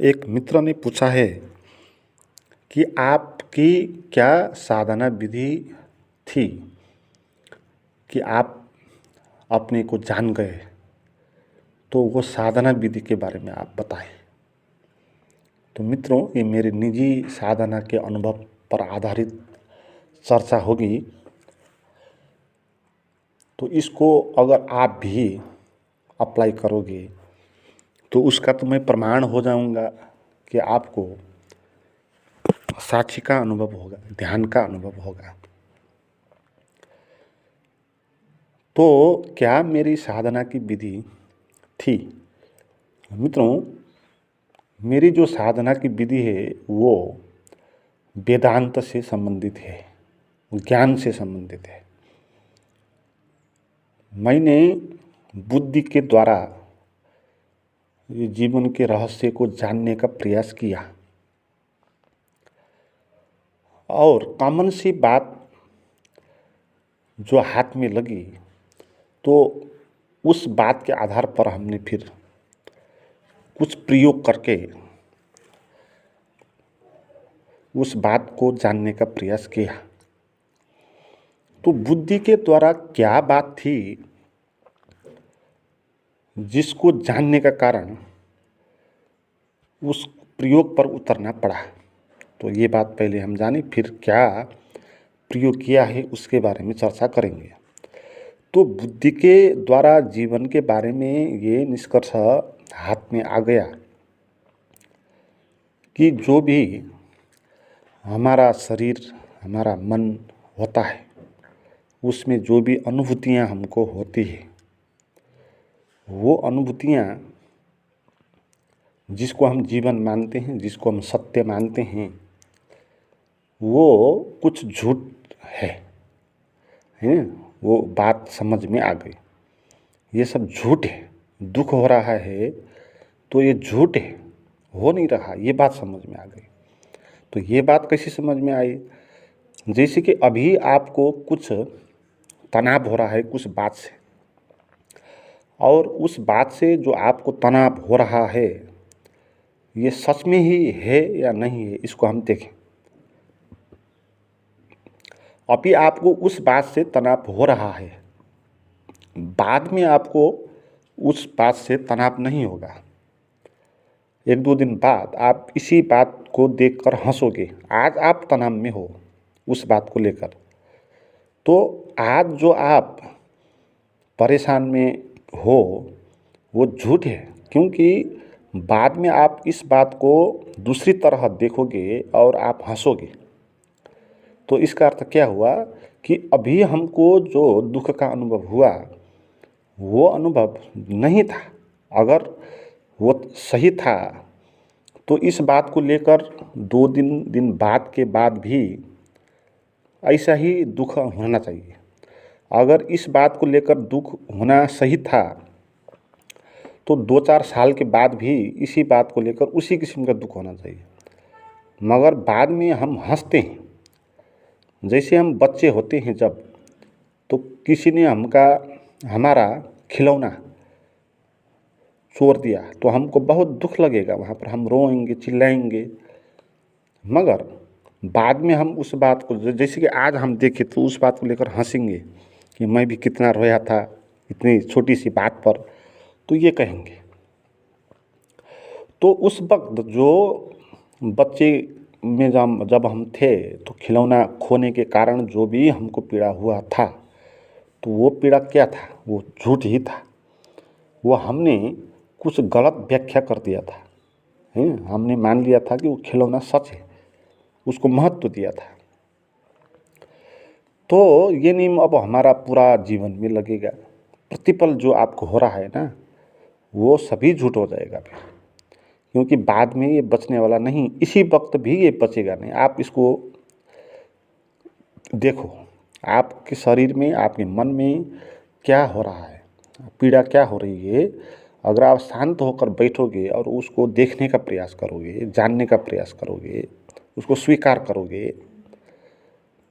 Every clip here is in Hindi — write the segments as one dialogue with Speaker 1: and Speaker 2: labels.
Speaker 1: एक मित्र ने पूछा है कि आपकी क्या साधना विधि थी कि आप अपने को जान गए, तो वो साधना विधि के बारे में आप बताएं। तो मित्रों, ये मेरे निजी साधना के अनुभव पर आधारित चर्चा होगी। तो इसको अगर आप भी अप्लाई करोगे तो उसका तो मैं प्रमाण हो जाऊंगा कि आपको साक्षी का अनुभव होगा, ध्यान का अनुभव होगा। तो क्या मेरी साधना की विधि थी? मित्रों, मेरी जो साधना की विधि है वो वेदांत से संबंधित है, ज्ञान से संबंधित है। मैंने बुद्धि के द्वारा ये जीवन के रहस्य को जानने का प्रयास किया और कॉमन सी बात जो हाथ में लगी तो उस बात के आधार पर हमने फिर कुछ प्रयोग करके उस बात को जानने का प्रयास किया। तो बुद्धि के द्वारा क्या बात थी जिसको जानने का कारण उस प्रयोग पर उतरना पड़ा। तो ये बात पहले हम जानें, फिर क्या प्रयोग किया है उसके बारे में चर्चा करेंगे। तो बुद्धि के द्वारा जीवन के बारे में ये निष्कर्ष हाथ में आ गया कि जो भी हमारा शरीर, हमारा मन होता है, उसमें जो भी अनुभूतियाँ हमको होती है, वो अनुभूतियाँ जिसको हम जीवन मानते हैं, जिसको हम सत्य मानते हैं, वो कुछ झूठ है। वो बात समझ में आ गई। ये सब झूठ है। दुख हो रहा है तो ये झूठ है, हो नहीं रहा, ये बात समझ में आ गई। तो ये बात कैसे समझ में आई? जैसे कि अभी आपको कुछ तनाव हो रहा है कुछ बात से, और उस बात से जो आपको तनाव हो रहा है ये सच में ही है या नहीं है, इसको हम देखें। अभी आपको उस बात से तनाव हो रहा है, बाद में आपको उस बात से तनाव नहीं होगा। एक दो दिन बाद आप इसी बात को देखकर हंसोगे। आज आप तनाव में हो उस बात को लेकर, तो आज जो आप परेशान में हो वो झूठ है, क्योंकि बाद में आप इस बात को दूसरी तरह देखोगे और आप हंसोगे। तो इसका अर्थ क्या हुआ कि अभी हमको जो दुख का अनुभव हुआ वो अनुभव नहीं था। अगर वो सही था तो इस बात को लेकर दो दिन बाद के बाद भी ऐसा ही दुख होना चाहिए। अगर इस बात को लेकर दुख होना सही था तो 2-4 साल के बाद भी इसी बात को लेकर उसी किस्म का दुख होना चाहिए। मगर बाद में हम हंसते हैं। जैसे हम बच्चे होते हैं जब, तो किसी ने हमारा खिलौना चोर दिया तो हमको बहुत दुख लगेगा, वहाँ पर हम रोएंगे, चिल्लाएंगे। मगर बाद में हम उस बात को, जैसे कि आज हम देखें तो उस बात को लेकर हंसेंगे कि मैं भी कितना रोया था इतनी छोटी सी बात पर, तो ये कहेंगे। तो उस वक्त जो बच्चे में जब हम थे तो खिलौना खोने के कारण जो भी हमको पीड़ा हुआ था, तो वो पीड़ा क्या था? वो झूठ ही था। वो हमने कुछ गलत व्याख्या कर दिया था, हमने मान लिया था कि वो खिलौना सच है, उसको महत्व दिया था। तो ये नियम अब हमारा पूरा जीवन में लगेगा। प्रतिपल जो आपको हो रहा है ना, वो सभी झूठ हो जाएगा फिर, क्योंकि बाद में ये बचने वाला नहीं, इसी वक्त भी ये बचेगा नहीं। आप इसको देखो, आपके शरीर में, आपके मन में क्या हो रहा है, पीड़ा क्या हो रही है। अगर आप शांत होकर बैठोगे और उसको देखने का प्रयास करोगे, जानने का प्रयास करोगे, उसको स्वीकार करोगे,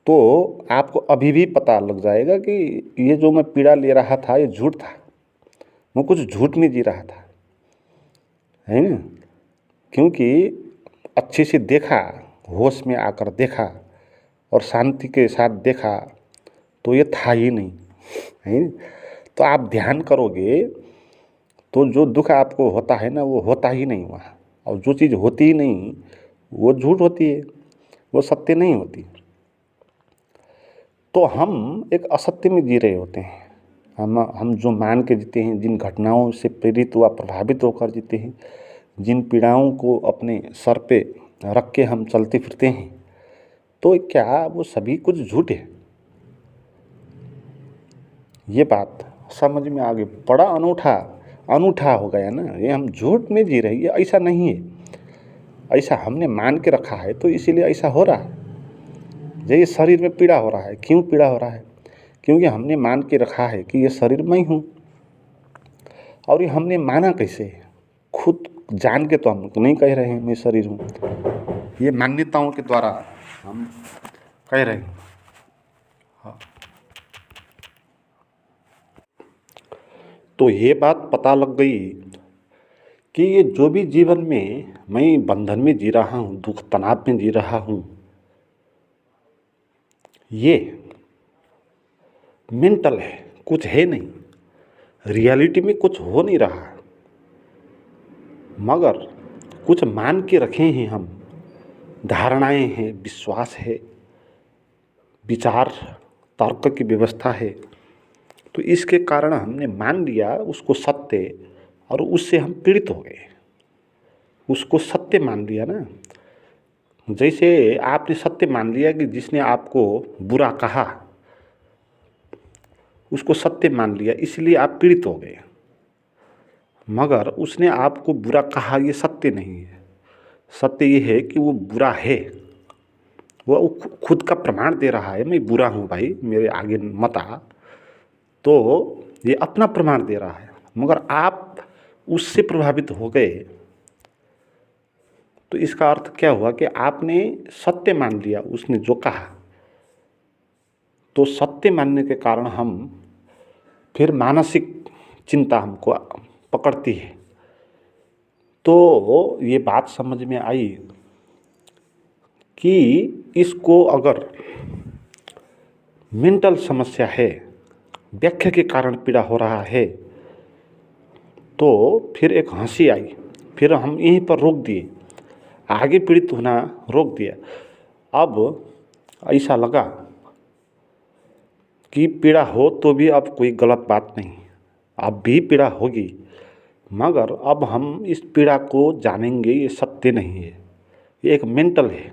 Speaker 1: तो आपको अभी भी पता लग जाएगा कि ये जो मैं पीड़ा ले रहा था ये झूठ था, मैं कुछ झूठ में जी रहा था, है ना। क्योंकि अच्छे से देखा, होश में आकर देखा और शांति के साथ देखा तो ये था ही नहीं, है। तो आप ध्यान करोगे तो जो दुख आपको होता है ना, वो होता ही नहीं वहाँ, और जो चीज़ होती ही नहीं वो झूठ होती है, वो सत्य नहीं होती। तो हम एक असत्य में जी रहे होते हैं। हम जो मान के जीते हैं, जिन घटनाओं से प्रेरित व प्रभावित होकर जीते हैं, जिन पीड़ाओं को अपने सर पे रख के हम चलते फिरते हैं, तो क्या वो सभी कुछ झूठ है? ये बात समझ में आ गई। बड़ा अनूठा हो गया ना, ये हम झूठ में जी रहे हैं, ये ऐसा नहीं है, ऐसा हमने मान के रखा है तो इसीलिए ऐसा हो रहा है। ये शरीर में पीड़ा हो रहा है, क्यों पीड़ा हो रहा है? क्योंकि हमने मान के रखा है कि ये शरीर मैं हूँ। और ये हमने माना कैसे? खुद जान के तो हम नहीं कह रहे हैं मैं शरीर हूँ, ये मान्यताओं के द्वारा हम कह रहे हैं। हाँ। तो ये बात पता लग गई कि ये जो भी जीवन में मैं बंधन में जी रहा हूँ, दुख तनाव में जी रहा हूँ, ये मेंटल है, कुछ है नहीं, रियलिटी में कुछ हो नहीं रहा, मगर कुछ मान के रखे हैं हम, धारणाएं हैं, विश्वास है, विचार तर्क की व्यवस्था है। तो इसके कारण हमने मान लिया उसको सत्य, और उससे हम पीड़ित हो गए। उसको सत्य मान लिया ना, जैसे आपने सत्य मान लिया कि जिसने आपको बुरा कहा, उसको सत्य मान लिया, इसलिए आप पीड़ित हो गए। मगर उसने आपको बुरा कहा, ये सत्य नहीं है। सत्य ये है कि वो बुरा है, वो खुद का प्रमाण दे रहा है, मैं बुरा हूँ भाई, मेरे आगे मत आ, तो ये अपना प्रमाण दे रहा है। मगर आप उससे प्रभावित हो गए, तो इसका अर्थ क्या हुआ कि आपने सत्य मान लिया उसने जो कहा। तो सत्य मानने के कारण हम फिर मानसिक चिंता हमको पकड़ती है। तो ये बात समझ में आई कि इसको अगर मेंटल समस्या है, व्याख्या के कारण पीड़ा हो रहा है, तो फिर एक हंसी आई, फिर हम यहीं पर रोक दिए, आगे पीड़ित होना रोक दिया। अब ऐसा लगा कि पीड़ा हो तो भी अब कोई गलत बात नहीं, अब भी पीड़ा होगी, मगर अब हम इस पीड़ा को जानेंगे, ये सत्य नहीं है, ये एक मेंटल है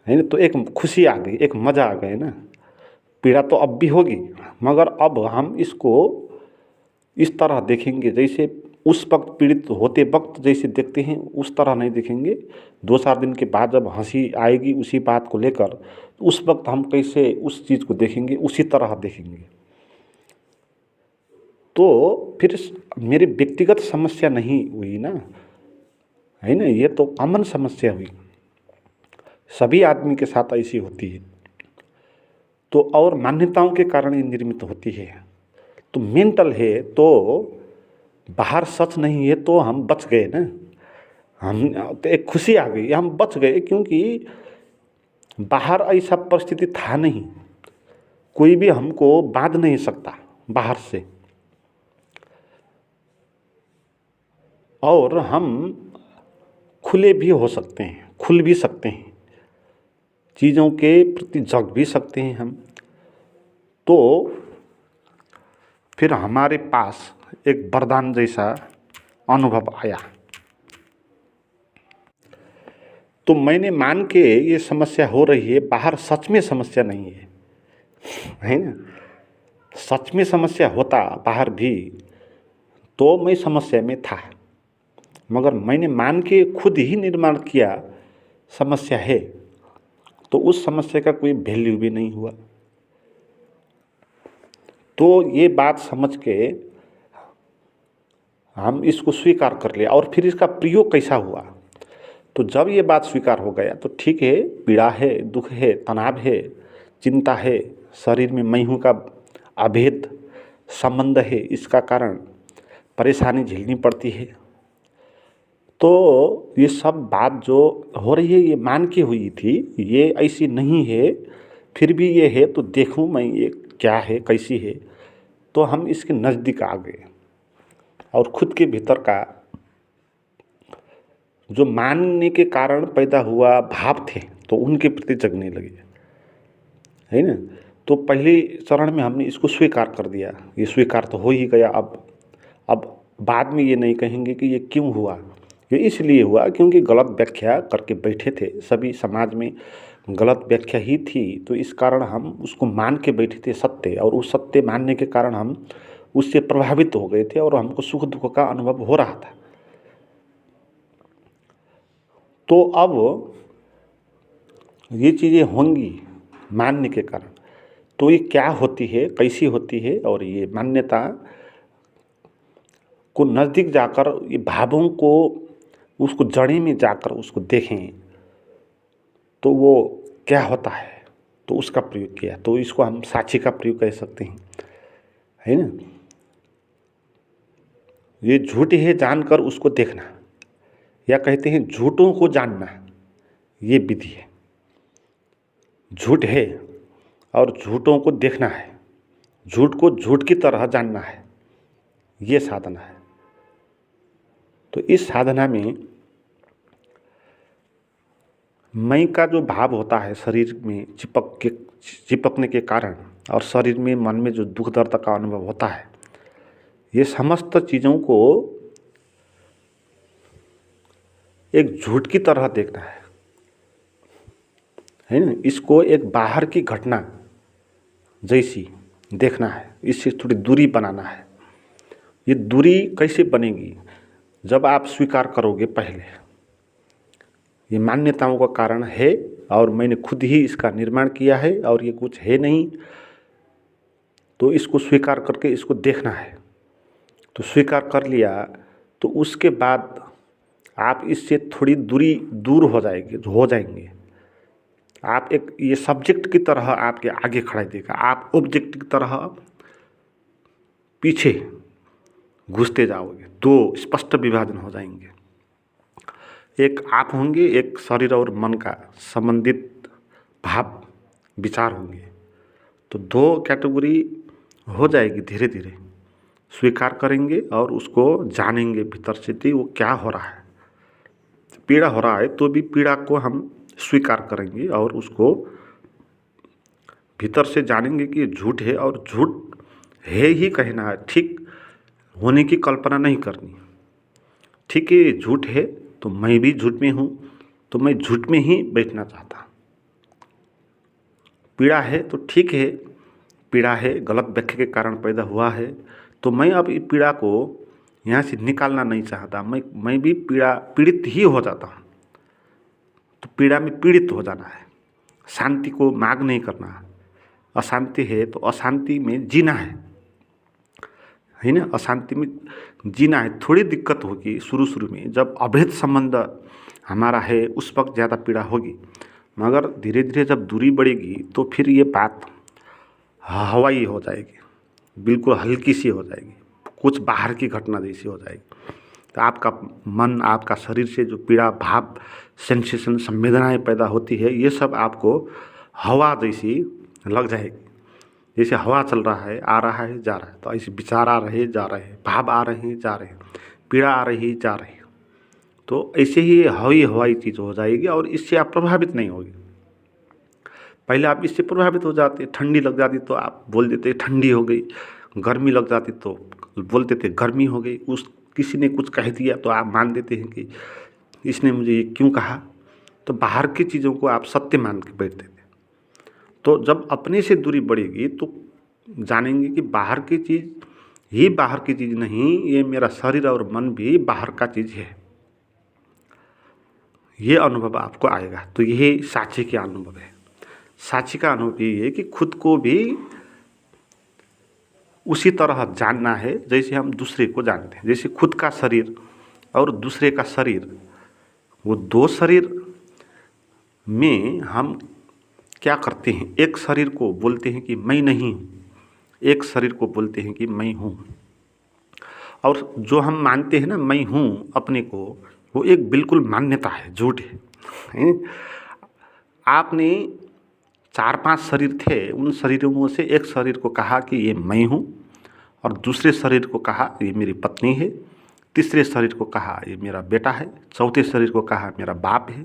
Speaker 1: ना। तो एक खुशी आ गई, एक मज़ा आ गया ना। पीड़ा तो अब भी होगी, मगर अब हम इसको इस तरह देखेंगे जैसे उस वक्त पीड़ित होते वक्त जैसे देखते हैं, उस तरह नहीं देखेंगे। 2-4 दिन के बाद जब हंसी आएगी उसी बात को लेकर, तो उस वक्त हम कैसे उस चीज़ को देखेंगे, उसी तरह देखेंगे। तो फिर मेरी व्यक्तिगत समस्या नहीं हुई ना, है ना, ये तो कॉमन समस्या हुई, सभी आदमी के साथ ऐसी होती है। तो और मान्यताओं के कारण ये निर्मित होती है। तो मेंटल है तो बाहर सच नहीं है, तो हम बच गए ना, हम तो एक खुशी आ गई, हम बच गए, क्योंकि बाहर ऐसा परिस्थिति था नहीं, कोई भी हमको बांध नहीं सकता बाहर से, और हम खुले भी हो सकते हैं, खुल भी सकते हैं, चीज़ों के प्रति जग भी सकते हैं हम। तो फिर हमारे पास एक वरदान जैसा अनुभव आया। तो मैंने मान के ये समस्या हो रही है, बाहर सच में समस्या नहीं है ना। सच में समस्या होता बाहर भी तो मैं समस्या में था, मगर मैंने मान के खुद ही निर्माण किया समस्या है, तो उस समस्या का कोई वैल्यू भी नहीं हुआ। तो ये बात समझ के हम इसको स्वीकार कर लिया, और फिर इसका प्रयोग कैसा हुआ। तो जब ये बात स्वीकार हो गया तो ठीक है, पीड़ा है, दुख है, तनाव है, चिंता है, शरीर में मैं हूँ का अभेद संबंध है, इसका कारण परेशानी झेलनी पड़ती है। तो ये सब बात जो हो रही है ये मान के हुई थी, ये ऐसी नहीं है, फिर भी ये है तो देखूं मैं ये क्या है कैसी है। तो हम इसके नज़दीक आ गए और खुद के भीतर का जो मानने के कारण पैदा हुआ भाव थे तो उनके प्रति जगने लगे, है ना। तो पहले चरण में हमने इसको स्वीकार कर दिया, ये स्वीकार तो हो ही गया। अब बाद में ये नहीं कहेंगे कि ये क्यों हुआ। ये इसलिए हुआ क्योंकि गलत व्याख्या करके बैठे थे, सभी समाज में गलत व्याख्या ही थी, तो इस कारण हम उसको मान के बैठे थे सत्य, और उस सत्य मानने के कारण हम उससे प्रभावित हो गए थे और हमको सुख दुख का अनुभव हो रहा था। तो अब ये चीज़ें होंगी मानने के कारण, तो ये क्या होती है, कैसी होती है, और ये मान्यता को नज़दीक जाकर ये भावों को उसको जड़े में जाकर उसको देखें तो वो क्या होता है, तो उसका प्रयोग किया। तो इसको हम साक्षी का प्रयोग कह सकते हैं, है ना। ये झूठ है जानकर उसको देखना, या कहते हैं झूठों को जानना, ये विधि है। झूठ है और झूठों को देखना है, झूठ को झूठ की तरह जानना है, ये साधना है। तो इस साधना में मैं का जो भाव होता है शरीर में चिपकने के कारण, और शरीर में मन में जो दुख दर्द का अनुभव होता है, ये समस्त चीज़ों को एक झूठ की तरह देखना है ना। इसको एक बाहर की घटना जैसी देखना है, इससे थोड़ी दूरी बनाना है। ये दूरी कैसे बनेगी, जब आप स्वीकार करोगे पहले ये मान्यताओं का कारण है और मैंने खुद ही इसका निर्माण किया है और ये कुछ है नहीं, तो इसको स्वीकार करके इसको देखना है। तो स्वीकार कर लिया तो उसके बाद आप इससे थोड़ी दूर हो जाएंगे। आप एक ये सब्जेक्ट की तरह आपके आगे खड़ा देगा, आप ऑब्जेक्ट की तरह पीछे घुसते जाओगे। दो स्पष्ट विभाजन हो जाएंगे, एक आप होंगे, एक शरीर और मन का संबंधित भाव विचार होंगे। तो दो कैटेगरी हो जाएगी, धीरे धीरे स्वीकार करेंगे और उसको जानेंगे भीतर से कि वो क्या हो रहा है। पीड़ा हो रहा है तो भी पीड़ा को हम स्वीकार करेंगे और उसको भीतर से जानेंगे कि झूठ है, और झूठ है ही कहना है, ठीक होने की कल्पना नहीं करनी। ठीक है, ये झूठ है तो मैं भी झूठ में हूँ, तो मैं झूठ में ही बैठना चाहता। पीड़ा है तो ठीक है, पीड़ा है गलत व्याख्या के कारण पैदा हुआ है, तो मैं अब इस पीड़ा को यहाँ से निकालना नहीं चाहता। मैं भी पीड़ित ही हो जाता हूँ। तो पीड़ा में पीड़ित हो जाना है, शांति को मांग नहीं करना। अशांति है तो अशांति में जीना है ना। अशांति में जीना है। थोड़ी दिक्कत होगी शुरू में, जब अभेद संबंध हमारा है उस वक्त ज़्यादा पीड़ा होगी, मगर धीरे धीरे जब दूरी बढ़ेगी तो फिर ये बात हवाई हो जाएगी, बिल्कुल हल्की सी हो जाएगी, कुछ बाहर की घटना जैसी हो जाएगी। तो आपका मन, आपका शरीर से जो पीड़ा भाव, सेंसेशन, संवेदनाएं पैदा होती है, ये सब आपको हवा जैसी लग जाएगी। जैसे हवा चल रहा है, आ रहा है, जा रहा है, तो ऐसे विचार आ रहे जा रहे हैं, भाव आ रहे हैं जा रहे हैं, पीड़ा आ रही जा रही है। तो ऐसे ही हवाई चीज़ हो जाएगी और इससे आप प्रभावित नहीं होगी। पहले आप इससे प्रभावित हो जाते, ठंडी लग जाती तो आप बोल देते ठंडी हो गई, गर्मी लग जाती तो बोल देते गर्मी हो गई। किसी ने कुछ कह दिया तो आप मान देते हैं कि इसने मुझे ये क्यों कहा। तो बाहर की चीज़ों को आप सत्य मान के बैठते थे। तो जब अपने से दूरी बढ़ेगी तो जानेंगे कि बाहर की चीज़ ही बाहर की चीज़ नहीं, ये मेरा शरीर और मन भी बाहर का चीज़ है। ये अनुभव आपको आएगा। तो यही साक्षी का अनुभव है। साक्षी का अनुभव ये है कि खुद को भी उसी तरह जानना है जैसे हम दूसरे को जानते हैं। जैसे खुद का शरीर और दूसरे का शरीर, वो दो शरीर में हम क्या करते हैं, एक शरीर को बोलते हैं कि मैं नहीं हूँ, एक शरीर को बोलते हैं कि मैं हूँ। और जो हम मानते हैं ना मैं हूँ अपने को, वो एक बिल्कुल मान्यता है, झूठ है। आपने 4-5 शरीर थे, उन शरीरों में से एक शरीर को कहा कि ये मैं हूँ, और दूसरे शरीर को कहा ये मेरी पत्नी है, तीसरे शरीर को कहा ये मेरा बेटा है, चौथे शरीर को कहा मेरा बाप है।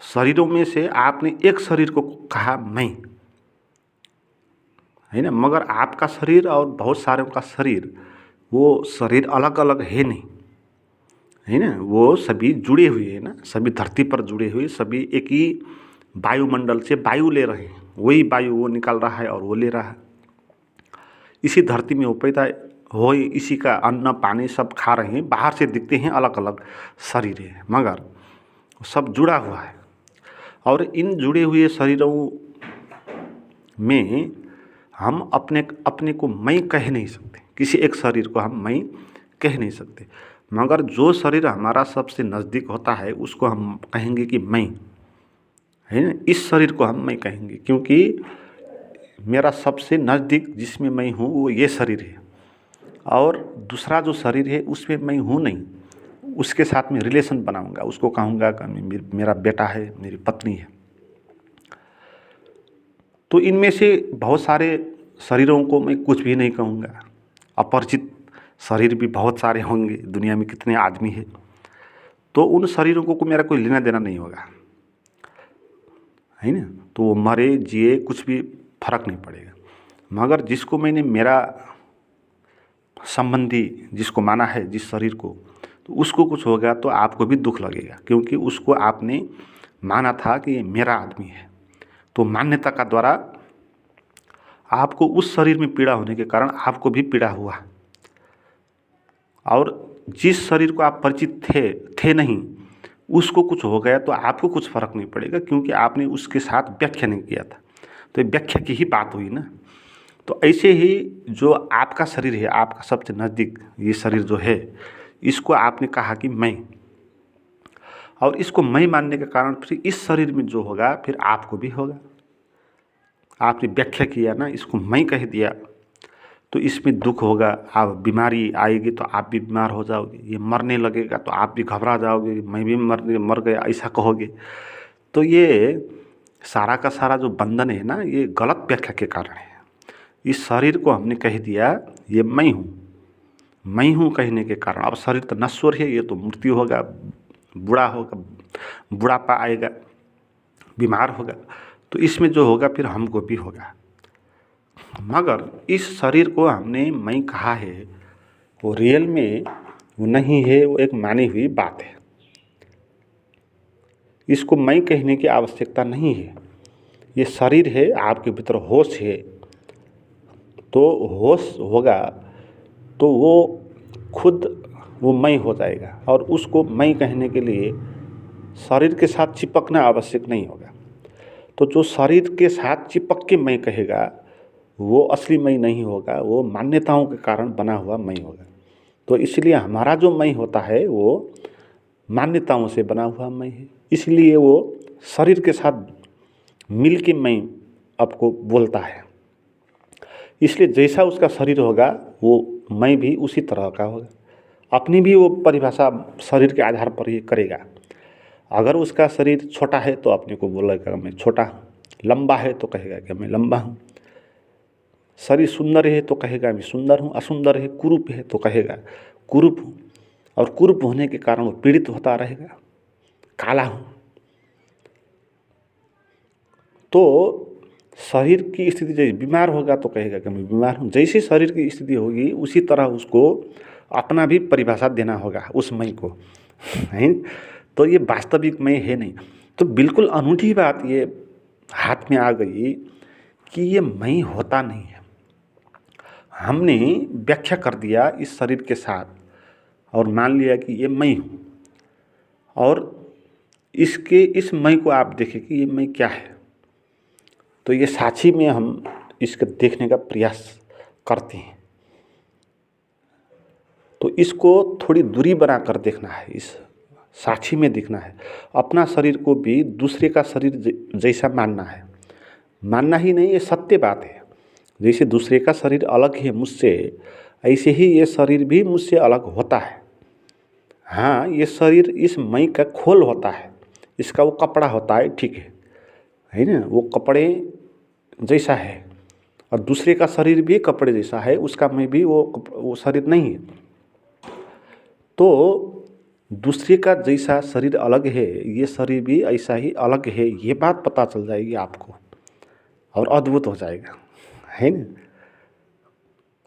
Speaker 1: शरीरों में से आपने एक शरीर को कहा मैं, है ना। मगर आपका शरीर और बहुत सारों का शरीर, वो शरीर अलग अलग है नहीं, है ना। वो सभी जुड़े हुए हैं ना, सभी धरती पर जुड़े हुए, सभी एक ही वायुमंडल से वायु ले रहे हैं, वही वायु वो निकाल रहा है और वो ले रहा है। इसी धरती में वो पैदा हो, इसी का अन्न पानी सब खा रहे हैं। बाहर से दिखते हैं अलग अलग शरीर है, मगर सब जुड़ा हुआ है। और इन जुड़े हुए शरीरों में हम अपने को मैं कह नहीं सकते, किसी एक शरीर को हम मैं कह नहीं सकते। मगर जो शरीर हमारा सबसे नज़दीक होता है उसको हम कहेंगे कि मैं, है ना। इस शरीर को हम मैं कहेंगे, क्योंकि मेरा सबसे नज़दीक जिसमें मैं हूँ वो ये शरीर है, और दूसरा जो शरीर है उसमें मैं हूँ नहीं। उसके साथ में रिलेशन बनाऊंगा, उसको कहूँगा कि मेरा बेटा है, मेरी पत्नी है। तो इनमें से बहुत सारे शरीरों को मैं कुछ भी नहीं कहूँगा। अपरिचित शरीर भी बहुत सारे होंगे, दुनिया में कितने आदमी हैं, तो उन शरीरों को मेरा कोई लेना देना नहीं होगा, है ना। तो वो मरे जिए कुछ भी फर्क नहीं पड़ेगा। मगर जिसको मैंने मेरा संबंधी जिसको माना है, जिस शरीर को, तो उसको कुछ हो गया तो आपको भी दुख लगेगा, क्योंकि उसको आपने माना था कि ये मेरा आदमी है। तो मान्यता का द्वारा आपको उस शरीर में पीड़ा होने के कारण आपको भी पीड़ा हुआ, और जिस शरीर को आप परिचित थे नहीं, उसको कुछ हो गया तो आपको कुछ फर्क नहीं पड़ेगा, क्योंकि आपने उसके साथ व्याख्या नहीं किया था। तो व्याख्या की ही बात हुई ना। तो ऐसे ही जो आपका शरीर है, आपका सबसे नज़दीक ये शरीर जो है, इसको आपने कहा कि मैं, और इसको मैं मानने के कारण फिर इस शरीर में जो होगा फिर आपको भी होगा। आपने व्याख्या किया ना, इसको मैं कह दिया, तो इसमें दुख होगा। आप बीमारी आएगी तो आप भी बीमार हो जाओगे, ये मरने लगेगा तो आप भी घबरा जाओगे, मैं भी मर गया ऐसा कहोगे। तो ये सारा का सारा जो बंधन है ना, ये गलत व्याख्या के कारण है। इस शरीर को हमने कह दिया ये मैं हूँ कहने के कारण, अब शरीर तो नश्वर है, ये तो मृत्यु होगा, बूढ़ा होगा, बुढ़ापा आएगा, बीमार होगा, तो इसमें जो होगा फिर हमको भी होगा। मगर इस शरीर को हमने मैं कहा है, वो रियल में वो नहीं है, वो एक मानी हुई बात है। इसको मैं कहने की आवश्यकता नहीं है। ये शरीर है, आपके भीतर होश है, तो होश होगा तो वो खुद वो मैं हो जाएगा, और उसको मैं कहने के लिए शरीर के साथ चिपकना आवश्यक नहीं होगा। तो जो शरीर के साथ चिपक के मैं कहेगा वो असली मैं नहीं होगा, वो मान्यताओं के कारण बना हुआ मैं होगा। तो इसलिए हमारा जो मैं होता है वो मान्यताओं से बना हुआ मैं है, इसलिए वो शरीर के साथ मिल के मैं आपको बोलता है। इसलिए जैसा उसका शरीर होगा वो मैं भी उसी तरह का होगा। अपनी भी वो परिभाषा शरीर के आधार पर ही करेगा। अगर उसका शरीर छोटा है तो अपने को बोलेगा मैं छोटा हूँ, लंबा है तो कहेगा कि मैं लंबा हूँ, शरीर सुंदर है तो कहेगा मैं सुंदर हूँ, असुंदर है, कुरूप है तो कहेगा कुरूप हूँ, और कुरूप होने के कारण वो पीड़ित होता रहेगा, काला हूँ। तो शरीर की स्थिति जैसे बीमार होगा तो कहेगा कि मैं बीमार हूँ। जैसी शरीर की स्थिति होगी उसी तरह उसको अपना भी परिभाषा देना होगा उस मैं को, है। तो ये वास्तविक मैं है नहीं। तो बिल्कुल अनूठी बात ये हाथ में आ गई कि ये मैं होता नहीं है। हमने व्याख्या कर दिया इस शरीर के साथ और मान लिया कि ये मैं हूँ, और इस मैं को आप देखें कि ये मैं क्या है। तो ये साक्षी में हम इसको देखने का प्रयास करते हैं। तो इसको थोड़ी दूरी बना कर देखना है, इस साक्षी में देखना है। अपना शरीर को भी दूसरे का शरीर जैसा मानना है, मानना ही नहीं, ये सत्य बात है। जैसे दूसरे का शरीर अलग है मुझसे, ऐसे ही ये शरीर भी मुझसे अलग होता है हाँ, ये शरीर इस मई का खोल होता है, इसका वो कपड़ा होता है, ठीक है ना? वो कपड़े जैसा है और दूसरे का शरीर भी कपड़े जैसा है, उसका मई भी वो शरीर नहीं है। तो दूसरे का जैसा शरीर अलग है, ये शरीर भी ऐसा ही अलग है, ये बात पता चल जाएगी आपको और अद्भुत हो जाएगा, है ना?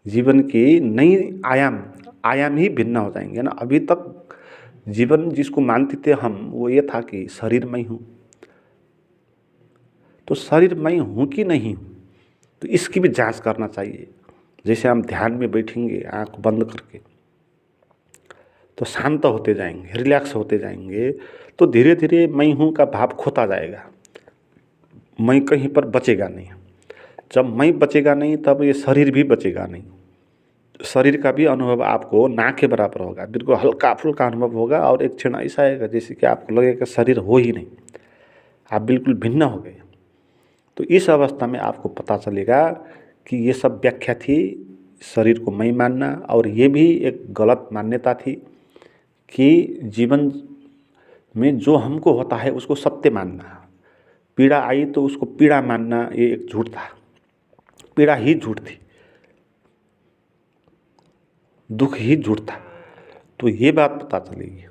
Speaker 1: जीवन की नई आयाम ही भिन्न हो जाएंगे ना। अभी तक जीवन जिसको मानते थे हम, वो ये था कि शरीर मैं हूँ, तो शरीर मैं हूँ कि नहीं हूँ, तो इसकी भी जांच करना चाहिए। जैसे हम ध्यान में बैठेंगे आँख बंद करके, तो शांत होते जाएंगे, रिलैक्स होते जाएंगे, तो धीरे धीरे मैं हूँ का भाव खोता जाएगा, मैं कहीं पर बचेगा नहीं। जब मैं बचेगा नहीं, तब ये शरीर भी बचेगा नहीं। शरीर का भी अनुभव आपको ना के बराबर होगा, बिल्कुल हल्का फुल्का अनुभव होगा और एक क्षण ऐसा आएगा जैसे कि आपको लगेगा शरीर हो ही नहीं, आप बिल्कुल भिन्न हो गए। तो इस अवस्था में आपको पता चलेगा कि ये सब व्याख्या थी, शरीर को मैं मानना, और ये भी एक गलत मान्यता थी कि जीवन में जो हमको होता है उसको सत्य मानना। पीड़ा आई तो उसको पीड़ा मानना, ये एक झूठ था, पीड़ा ही झूठ थी, दुख ही झूठ था। तो ये बात पता चलेगी,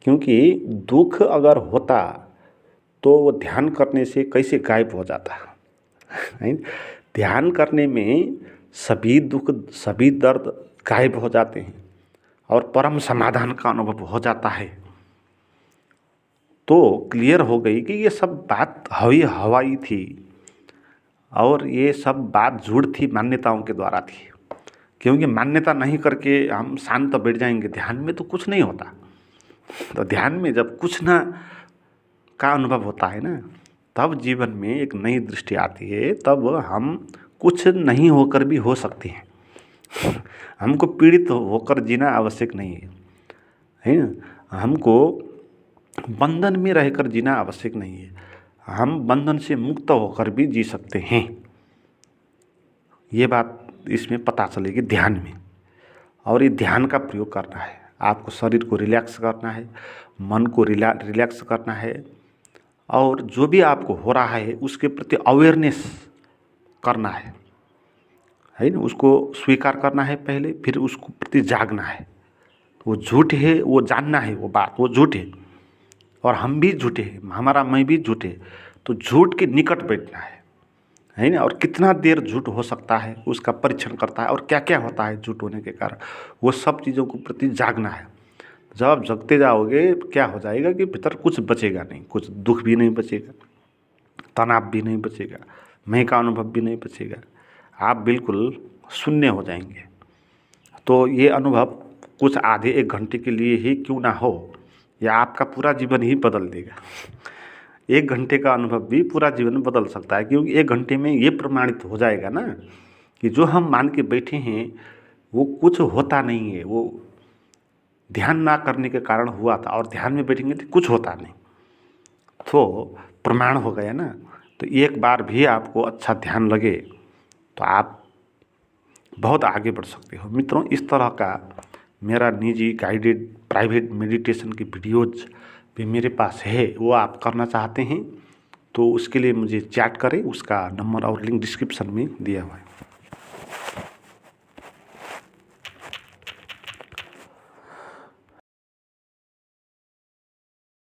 Speaker 1: क्योंकि दुख अगर होता तो वो ध्यान करने से कैसे गायब हो जाता है। ध्यान करने में सभी दुख सभी दर्द गायब हो जाते हैं और परम समाधान का अनुभव हो जाता है। तो क्लियर हो गई कि ये सब बात हवाई थी और ये सब बात झूठ थी, मान्यताओं के द्वारा थी। क्योंकि मान्यता नहीं करके हम शांत बैठ जाएंगे, ध्यान में तो कुछ नहीं होता। तो ध्यान में जब कुछ ना का अनुभव होता है ना, तब जीवन में एक नई दृष्टि आती है, तब हम कुछ नहीं होकर भी हो सकते हैं। हमको पीड़ित होकर जीना आवश्यक नहीं है ना? हमको बंधन में रहकर जीना आवश्यक नहीं है, हम बंधन से मुक्त होकर भी जी सकते हैं। ये बात इसमें पता चलेगी ध्यान में। और ये ध्यान का प्रयोग करना है, आपको शरीर को रिलैक्स करना है, मन को रिलैक्स करना है, और जो भी आपको हो रहा है उसके प्रति अवेयरनेस करना है ना? उसको स्वीकार करना है पहले, फिर उसको प्रति जागना है। वो झूठ है वो जानना है, वो बात वो झूठ है और हम भी झूठे हैं, हमारा मैं भी झूठे। तो झूठ के निकट बैठना है ना? और कितना देर झूठ हो सकता है उसका परीक्षण करता है, और क्या क्या होता है झूठ होने के कारण, वो सब चीज़ों को प्रति जागना है। जब आप जगते जाओगे क्या हो जाएगा कि भीतर कुछ बचेगा नहीं, कुछ दुख भी नहीं बचेगा, तनाव भी नहीं बचेगा, मैं का अनुभव भी नहीं बचेगा, आप बिल्कुल शून्य हो जाएंगे। तो ये अनुभव कुछ आधे एक घंटे के लिए ही क्यों ना हो, या आपका पूरा जीवन ही बदल देगा। एक घंटे का अनुभव भी पूरा जीवन बदल सकता है, क्योंकि एक घंटे में ये प्रमाणित हो जाएगा ना कि जो हम मान के बैठे हैं वो कुछ होता नहीं है, वो ध्यान ना करने के कारण हुआ था, और ध्यान में बैठेंगे तो कुछ होता नहीं, तो प्रमाण हो गया ना। तो एक बार भी आपको अच्छा ध्यान लगे तो आप बहुत आगे बढ़ सकते हो। मित्रों, इस तरह का मेरा निजी गाइडेड प्राइवेट मेडिटेशन की वीडियोज़ भी मेरे पास है, वो आप करना चाहते हैं तो उसके लिए मुझे चैट करें, उसका नंबर और लिंक डिस्क्रिप्शन में दिया हुआ है।